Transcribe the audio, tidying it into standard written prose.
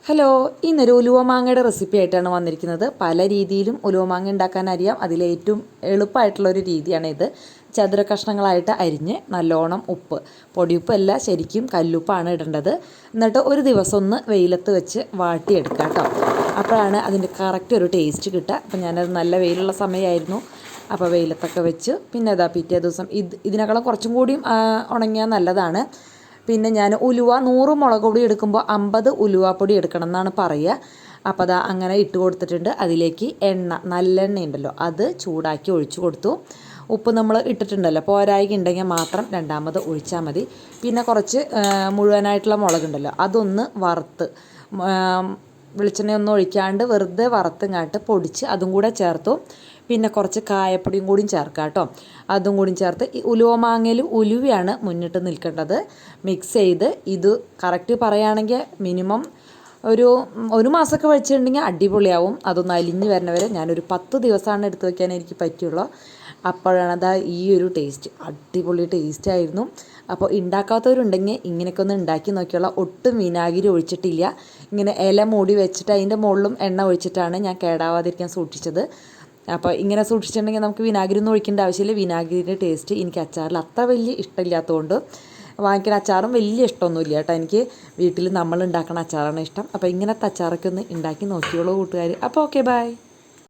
Hello, ഇന്നൊരു ഉലുവ മാങ്ങയുടെ റെസിപ്പി ആയിട്ടാണ് വന്നിരിക്കുന്നത്. പല രീതിയിലും ഉലുവ മാങ്ങ ഉണ്ടാക്കാൻ അറിയാം. അതിലേറ്റവും എളുപ്പമായിട്ടുള്ളൊരു രീതിയാണ് ഇത്. ചതുര കഷ്ണങ്ങളായിട്ട് അരിഞ്ഞ് നല്ലോണം ഉപ്പ്, പൊടിയുപ്പല്ല ശരിക്കും കല്ലുപ്പാണ് ഇടേണ്ടത്. എന്നിട്ട് ഒരു ദിവസം ഒന്ന് വെയിലത്ത് വെച്ച് വാട്ടിയെടുക്കുക കേട്ടോ. അപ്പോഴാണ് അതിൻ്റെ കറക്റ്റ് ഒരു ടേസ്റ്റ് കിട്ടുക. അപ്പോൾ ഞാനത് നല്ല വെയിലുള്ള സമയമായിരുന്നു. അപ്പോൾ വെയിലത്തൊക്കെ വെച്ച് പിന്നെ അതാ പിറ്റേ ദിവസം ഇതിനേക്കാളും കുറച്ചും കൂടിയും ഉണങ്ങിയാൽ നല്ലതാണ്. പിന്നെ ഞാൻ ഉലുവ 100 മുളക് പൊടി എടുക്കുമ്പോൾ 50 ഉലുവാപ്പൊടി എടുക്കണം എന്നാണ് പറയുക. അപ്പോൾ അതാ അങ്ങനെ ഇട്ട് കൊടുത്തിട്ടുണ്ട്. അതിലേക്ക് എണ്ണ, നല്ലെണ്ണ ഉണ്ടല്ലോ, അത് ചൂടാക്കി ഒഴിച്ചു കൊടുത്തു. ഉപ്പ് നമ്മൾ ഇട്ടിട്ടുണ്ടല്ലോ, പോരായ്ക ഉണ്ടെങ്കിൽ മാത്രം രണ്ടാമത് ഒഴിച്ചാൽ മതി. പിന്നെ കുറച്ച് മുഴുവനായിട്ടുള്ള മുളകുണ്ടല്ലോ, അതൊന്ന് വറുത്ത് വെളിച്ചെണ്ണയൊന്നും ഒഴിക്കാണ്ട് വെറുതെ വറുത്തങ്ങാട്ട് പൊടിച്ച് അതും കൂടെ ചേർത്തു. പിന്നെ കുറച്ച് കായപ്പൊടിയും കൂടിയും ചേർക്കാം കേട്ടോ. അതും കൂടിയും ചേർത്ത് ഈ ഉലുവ മാങ്ങയിൽ ഉലുവയാണ് മുന്നിട്ട് നിൽക്കേണ്ടത്. മിക്സ് ചെയ്ത് ഇത് കറക്റ്റ് പറയുകയാണെങ്കിൽ മിനിമം ഒരു മാസമൊക്കെ വെച്ചിട്ടുണ്ടെങ്കിൽ അടിപൊളിയാവും. അതൊന്ന് അലിഞ്ഞ് വരുന്നവരെ ഞാനൊരു 10 ദിവസമാണ് എടുത്ത് വയ്ക്കാൻ എനിക്ക് പറ്റുള്ളൂ. അപ്പോഴാണ് അതാ ഈ ഒരു ടേസ്റ്റ്, അടിപൊളി ടേസ്റ്റായിരുന്നു. അപ്പോൾ ഉണ്ടാക്കാത്തവരുണ്ടെങ്കിൽ ഇങ്ങനെയൊക്കെ ഒന്ന് ഉണ്ടാക്കി നോക്കിയുള്ള. ഒട്ടും വിനാഗിരി ഒഴിച്ചിട്ടില്ല. ഇങ്ങനെ ഇല മൂടി വെച്ചിട്ട് അതിൻ്റെ മുകളിലും എണ്ണ ഒഴിച്ചിട്ടാണ് ഞാൻ കേടാവാതിരിക്കാൻ സൂക്ഷിച്ചത്. അപ്പോൾ ഇങ്ങനെ സൂക്ഷിച്ചിട്ടുണ്ടെങ്കിൽ നമുക്ക് വിനാഗിരി ഒന്നും ഒഴിക്കേണ്ട ആവശ്യമില്ല. വിനാഗിരിയുടെ ടേസ്റ്റ് എനിക്ക് അച്ചാറിൽ അത്ര വലിയ ഇഷ്ടമില്ലാത്തതുകൊണ്ട് വാങ്ങിക്കുന്ന അച്ചാറും വലിയ ഇഷ്ടമൊന്നുമില്ല കേട്ടോ. എനിക്ക് വീട്ടിൽ നമ്മൾ ഉണ്ടാക്കുന്ന അച്ചാറാണ് ഇഷ്ടം. അപ്പോൾ ഇങ്ങനത്തെ അച്ചാറൊക്കെ ഒന്ന് ഉണ്ടാക്കി നോക്കിയോളൂ കൂട്ടുകാർ. അപ്പോൾ ഓക്കെ, ബൈ.